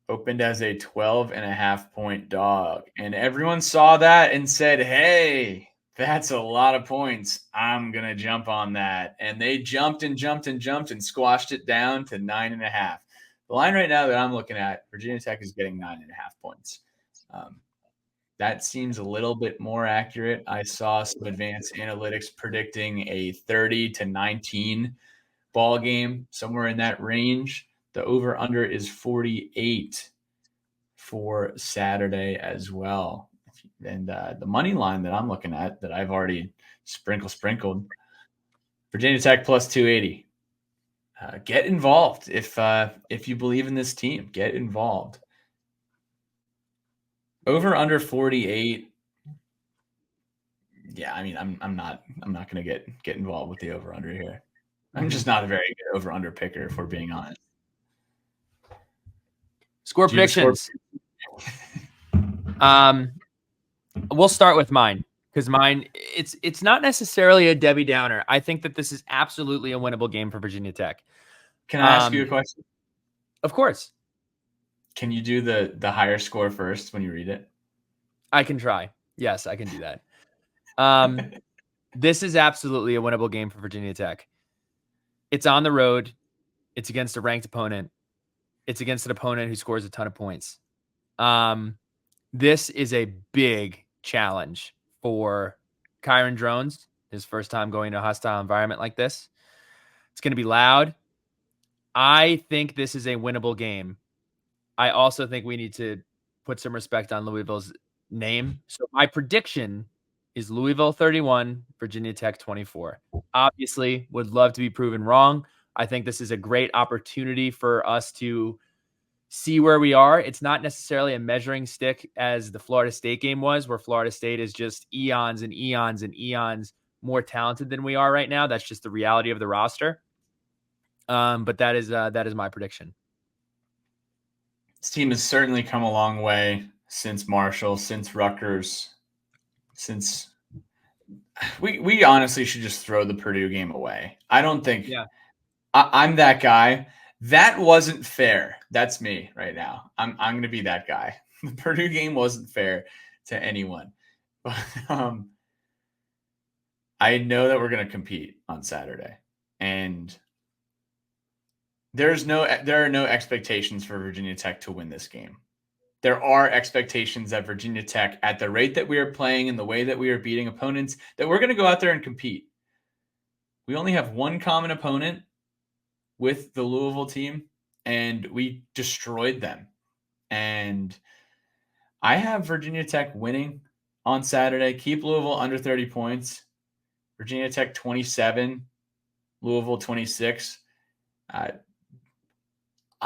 opened as a 12.5-point dog. And everyone saw that and said, hey, that's a lot of points. I'm going to jump on that. And they jumped and squashed it down to 9.5. The line right now that I'm looking at, Virginia Tech is getting 9.5 points. That seems a little bit more accurate. I saw some advanced analytics predicting a 30-19 ball game, somewhere in that range. The over-under is 48 for Saturday as well. And the money line that I'm looking at, that I've already sprinkled, Virginia Tech plus 280. Get involved if you believe in this team. Get involved. Over under 48. Yeah, I mean, I'm not going to get involved with the over under here. I'm just not a very good over under picker, if we're being honest. Score predictions. We'll start with mine. because mine, it's not necessarily a Debbie Downer. I think that this is absolutely a winnable game for Virginia Tech. Can I ask you a question? Of course. Can you do the higher score first when you read it? I can try. Yes, I can do that. This is absolutely a winnable game for Virginia Tech. It's on the road. It's against a ranked opponent. It's against an opponent who scores a ton of points. This is a big challenge for Kyron Drones, his first time going to a hostile environment like this. It's going to be loud. I think this is a winnable game. I also think we need to put some respect on Louisville's name. So my prediction is Louisville 31, Virginia Tech 24. Obviously, would love to be proven wrong. I think this is a great opportunity for us to see where we are. It's not necessarily a measuring stick as the Florida State game was, where Florida State is just eons and eons and eons more talented than we are right now. That's just the reality of the roster. But that is my prediction. This team has certainly come a long way since Marshall, since Rutgers, since we honestly should just throw the Purdue game away. I don't think I'm that guy. That wasn't fair. That's me right now. I'm going to be that guy. The Purdue game wasn't fair to anyone. But I know that we're going to compete on Saturday, and there are no expectations for Virginia Tech to win this game. There are expectations that Virginia Tech, at the rate that we are playing and the way that we are beating opponents, that we're going to go out there and compete. We only have one common opponent with the Louisville team, and we destroyed them. And I have Virginia Tech winning on Saturday. Keep Louisville under 30 points. Virginia Tech 27, Louisville 26.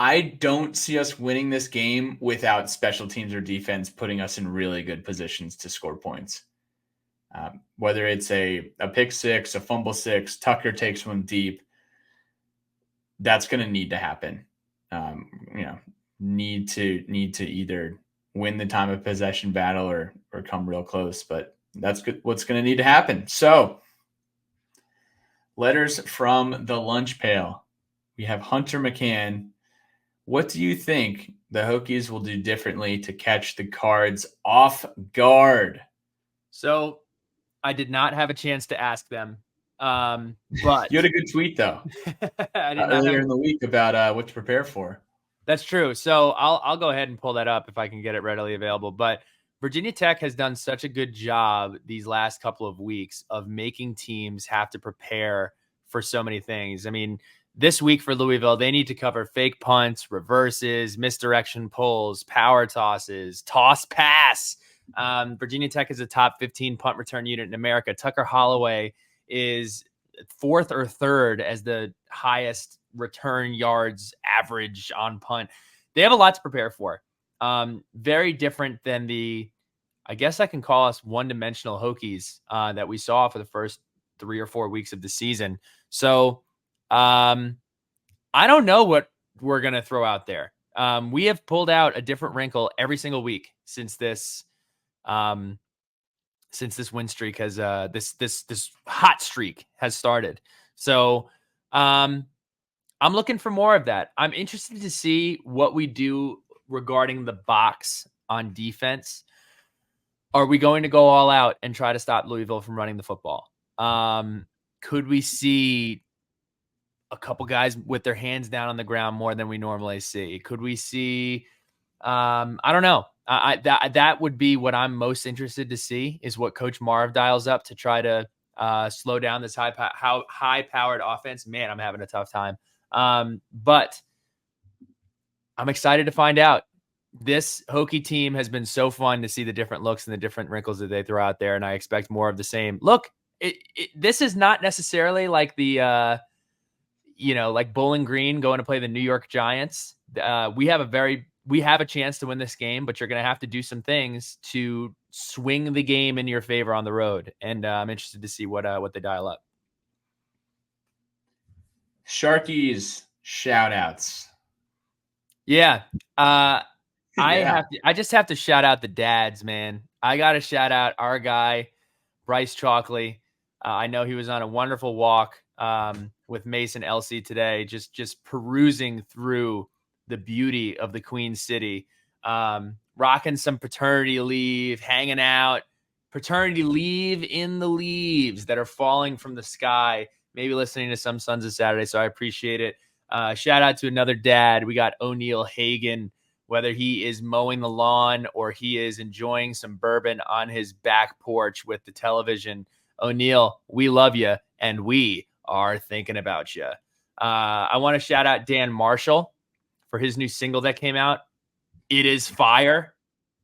I don't see us winning this game without special teams or defense putting us in really good positions to score points. Whether it's a pick six, a fumble six, Tucker takes one deep, that's going to need to happen. Need to either win the time of possession battle or come real close, but that's good. What's going to need to happen. So, letters from the lunch pail. We have Hunter McCann. What do you think the Hokies will do differently to catch the Cards off guard? So I did not have a chance to ask them. But you had a good tweet though earlier in the week about what to prepare for. That's true. So I'll go ahead and pull that up if I can get it readily available. But Virginia Tech has done such a good job these last couple of weeks of making teams have to prepare for so many things. I mean, this week for Louisville, they need to cover fake punts, reverses, misdirection pulls, power tosses, toss pass. Virginia Tech is a top 15 punt return unit in America. Tucker Holloway is fourth or third as the highest return yards average on punt. They have a lot to prepare for. Very different than I guess I can call us one-dimensional Hokies that we saw for the first 3 or 4 weeks of the season. So I don't know what we're going to throw out there. We have pulled out a different wrinkle every single week since this win streak has this hot streak has started. So I'm looking for more of that. I'm interested to see what we do regarding the box on defense. Are we going to go all out and try to stop Louisville from running the football? Could we see a couple guys with their hands down on the ground more than we normally see? Could we see, I don't know. That would be what I'm most interested to see, is what Coach Marv dials up to try to slow down this high-powered offense. Man, I'm having a tough time. But I'm excited to find out. This Hokey team has been so fun to see the different looks and the different wrinkles that they throw out there, and I expect more of the same. Look, this is not necessarily like the like Bowling Green going to play the New York Giants. We have a chance to win this game, but you're going to have to do some things to swing the game in your favor on the road. And I'm interested to see what they dial up. Sharkies, shoutouts. Yeah. I just have to shout out the dads, man. I got to shout out our guy, Bryce Chalkley. I know he was on a wonderful walk with Mason Elsie today, just perusing through the beauty of the Queen City, rocking some paternity leave, hanging out, paternity leave in the leaves that are falling from the sky, maybe listening to some Sons of Saturday. So I appreciate it. Shout out to another dad. We got O'Neal Hagan, whether he is mowing the lawn or he is enjoying some bourbon on his back porch with the television. O'Neal, we love you, and we are thinking about you. I want to shout out Dan Marshall for his new single that came out. It is fire,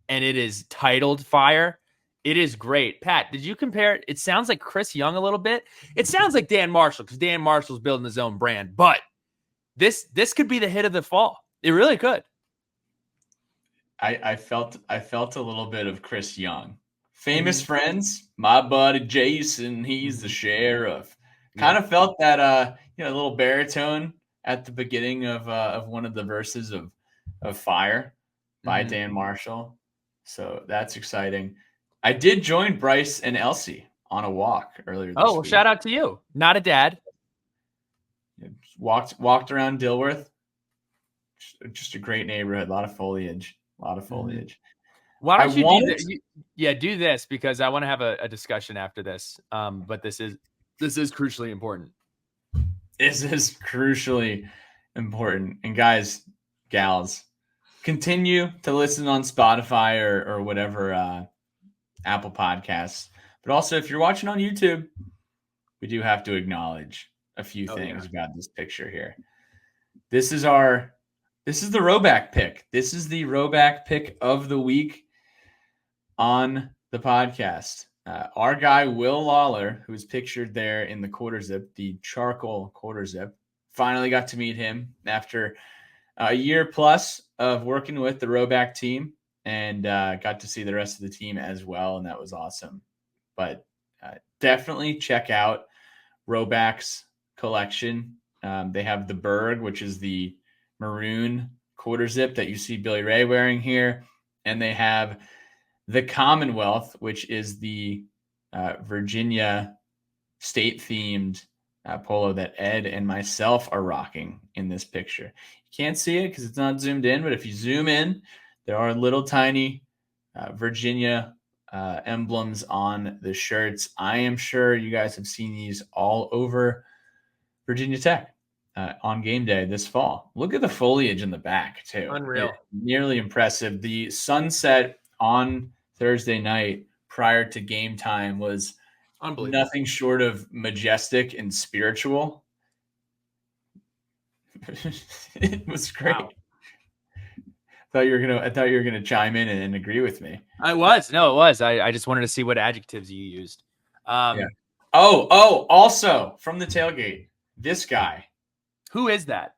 and it is titled Fire. It is great. Pat, did you compare it? It sounds like Chris Young a little bit. It sounds like Dan Marshall because Dan Marshall's building his own brand. But this could be the hit of the fall. It really could. I felt a little bit of Chris Young. Famous friends, my buddy Jason, he's the sheriff. Kind of felt that little baritone at the beginning of one of the verses of Fire by Dan Marshall. So that's exciting. I did join Bryce and Elsie on a walk earlier this week. Shout out to you. Not a dad. Walked around Dilworth. Just a great neighborhood. A lot of foliage. Why don't you do this because I want to have a discussion after this. But this is crucially important. This is crucially important. And guys, gals, continue to listen on Spotify or whatever Apple Podcasts. But also, if you're watching on YouTube, we do have to acknowledge a few things about this picture here. This is the Roback pick. This is the Roback pick of the week on the podcast. Our guy, Will Lawler, who's pictured there in the quarter zip, the charcoal quarter zip, finally got to meet him after a year plus of working with the Roback team and got to see the rest of the team as well. And that was awesome. But definitely check out Roback's collection. They have the Berg, which is the maroon quarter zip that you see Billy Ray wearing here. And they have the Commonwealth, which is the Virginia state themed polo that Ed and myself are rocking in this picture. You can't see it because it's not zoomed in, but if you zoom in, there are little tiny Virginia emblems on the shirts. I am sure you guys have seen these all over Virginia Tech on game day this fall. Look at the foliage in the back too. Unreal. Nearly impressive. The sunset on Thursday night prior to game time was nothing short of majestic and spiritual. It was great. Wow. I thought you were gonna chime in and agree with me. It was. I just wanted to see what adjectives you used. Yeah. Also from the tailgate, this guy. Who is that?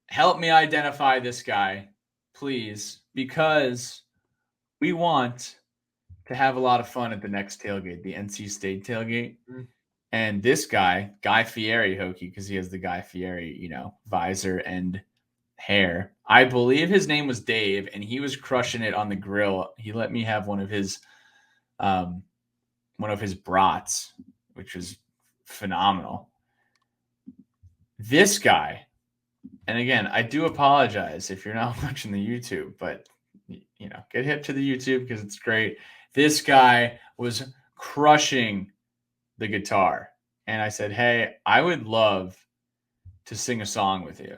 Help me identify this guy, please, because we want to have a lot of fun at the next tailgate, the NC State tailgate. And this guy, Guy Fieri Hokey, because he has the Guy Fieri, visor and hair. I believe his name was Dave, and he was crushing it on the grill. He let me have one of his brats, which was phenomenal. This guy, and again, I do apologize if you're not watching the YouTube, but get hip to the YouTube because it's great. This guy was crushing the guitar. And I said, hey, I would love to sing a song with you.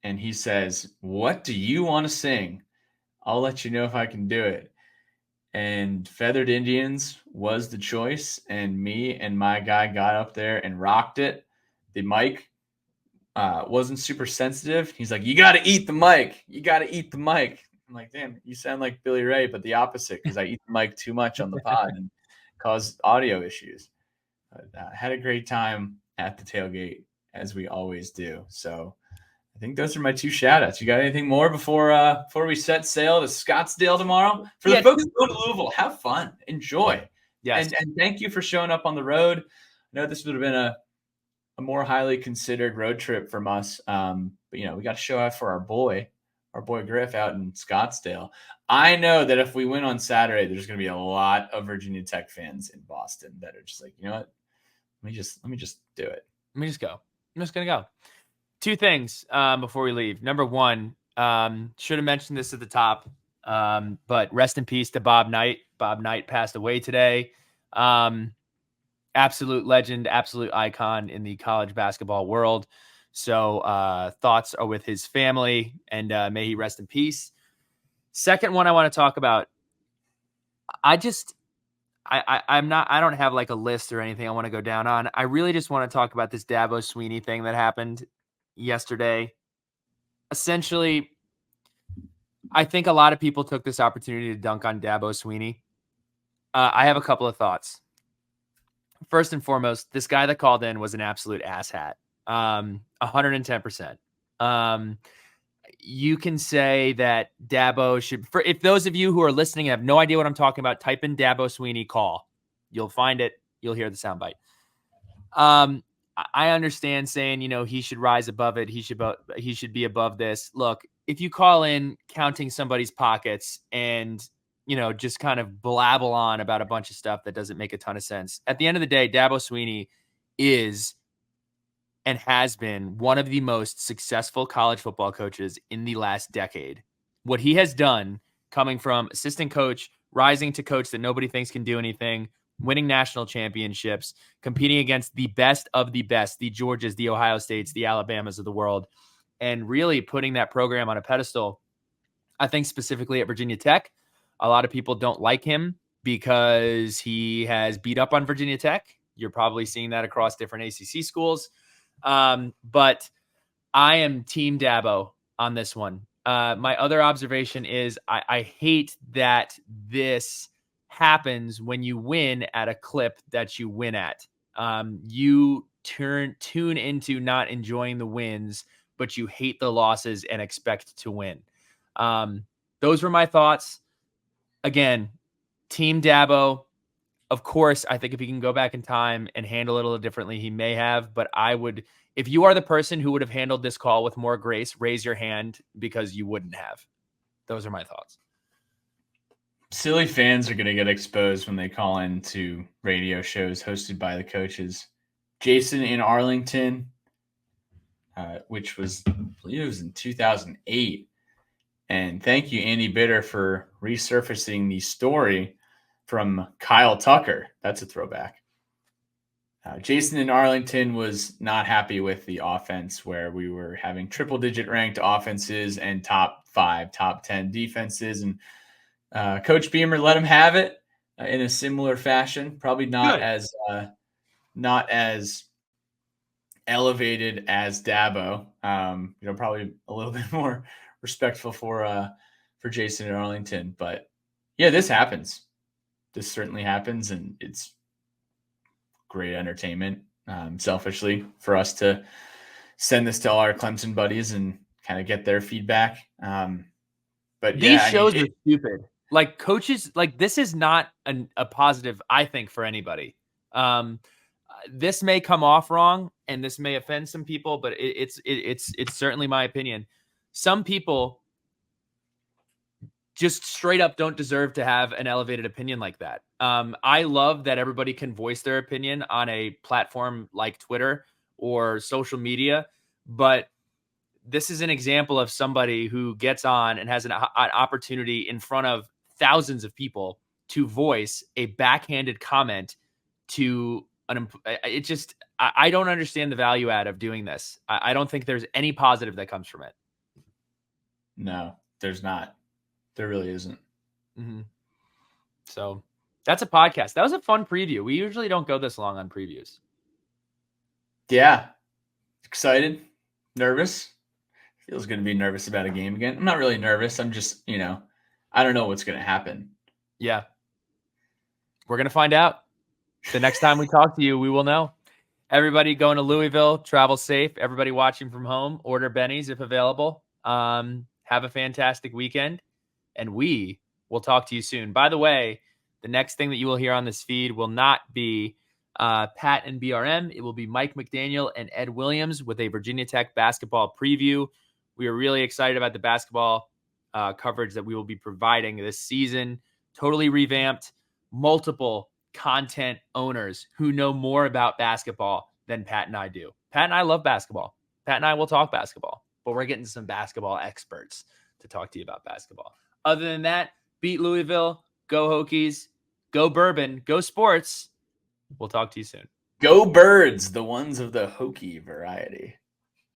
And he says, what do you want to sing? I'll let you know if I can do it. And Feathered Indians was the choice. And me and my guy got up there and rocked it. The mic wasn't super sensitive. He's like, you got to eat the mic. You got to eat the mic. I'm like, damn, you sound like Billy Ray, but the opposite because I eat the mic too much on the pod and cause audio issues. But had a great time at the tailgate, as we always do. So I think those are my two shout-outs. You got anything more before we set sail to Scottsdale tomorrow? For the folks who go to Louisville, have fun. Enjoy. Yes. And thank you for showing up on the road. I know this would have been a more highly considered road trip from us. But, we got to show out for our boy our boy Griff out in Scottsdale. I know that if we win on Saturday, there's going to be a lot of Virginia Tech fans in Boston that are just like, you know what? Let me just do it. Let me just go. I'm just going to go. Two things before we leave. Number one, should have mentioned this at the top, but rest in peace to Bob Knight. Bob Knight passed away today. Absolute legend, absolute icon in the college basketball world. So thoughts are with his family, and may he rest in peace. Second one I want to talk about. I don't have like a list or anything I want to go down on. I really just want to talk about this Dabo Swinney thing that happened yesterday. Essentially, I think a lot of people took this opportunity to dunk on Dabo Swinney. I have a couple of thoughts. First and foremost, this guy that called in was an absolute asshat. 110%. You can say that Dabo should, if those of you who are listening and have no idea what I'm talking about, type in Dabo Swinney call. You'll find it. You'll hear the soundbite. I understand saying, he should rise above it. He should be above this. Look, if you call in counting somebody's pockets and, just kind of blabble on about a bunch of stuff that doesn't make a ton of sense. At the end of the day, Dabo Swinney is and has been one of the most successful college football coaches in the last decade. What he has done, coming from assistant coach, rising to coach that nobody thinks can do anything, winning national championships, competing against the best of the best, the Georgias, the Ohio States, the Alabamas of the world, and really putting that program on a pedestal. I think specifically at Virginia Tech, a lot of people don't like him because he has beat up on Virginia Tech. You're probably seeing that across different ACC schools. But I am Team Dabo on this one. My other observation is I hate that this happens when you win at a clip that you win at. You tune into not enjoying the wins, but you hate the losses and expect to win. Those were my thoughts. Again, Team Dabo. Of course, I think if he can go back in time and handle it a little differently, he may have. But I would, if you are the person who would have handled this call with more grace, raise your hand because you wouldn't have. Those are my thoughts. Silly fans are going to get exposed when they call into radio shows hosted by the coaches. Jason in Arlington, which was, I believe it was in 2008. And thank you, Andy Bitter, for resurfacing the story from Kyle Tucker. That's a throwback. Jason in Arlington was not happy with the offense where we were having triple-digit ranked offenses and top 5, top 10 defenses. And Coach Beamer let him have it in a similar fashion. Probably not as elevated as Dabo. Probably a little bit more respectful for Jason in Arlington. But yeah, this happens. This certainly happens, and it's great entertainment, selfishly, for us to send this to all our Clemson buddies and kind of get their feedback. But these shows are stupid. Like coaches, like this is not a positive, I think, for anybody. This may come off wrong, and this may offend some people, but it's certainly my opinion. Some people just straight up don't deserve to have an elevated opinion like that. I love that everybody can voice their opinion on a platform like Twitter or social media, but this is an example of somebody who gets on and has an opportunity in front of thousands of people to voice a backhanded comment to I don't understand the value add of doing this. I don't think there's any positive that comes from it. No, there's not. There really isn't. Mm-hmm. So that's a podcast. That was a fun preview. We usually don't go this long on previews. Yeah. Excited. Nervous. Feels good to be nervous about a game again. I'm not really nervous. I'm just, I don't know what's going to happen. Yeah. We're going to find out. The next time we talk to you, we will know. Everybody going to Louisville, travel safe. Everybody watching from home, order Benny's if available. Have a fantastic weekend. And we will talk to you soon. By the way, the next thing that you will hear on this feed will not be Pat and BRM. It will be Mike McDaniel and Ed Williams with a Virginia Tech basketball preview. We are really excited about the basketball coverage that we will be providing this season. Totally revamped, multiple content owners who know more about basketball than Pat and I do. Pat and I love basketball. Pat and I will talk basketball, but we're getting some basketball experts to talk to you about basketball. Other than that, beat Louisville, go Hokies, go Bourbon, go sports. We'll talk to you soon. Go Birds, the ones of the Hokey variety.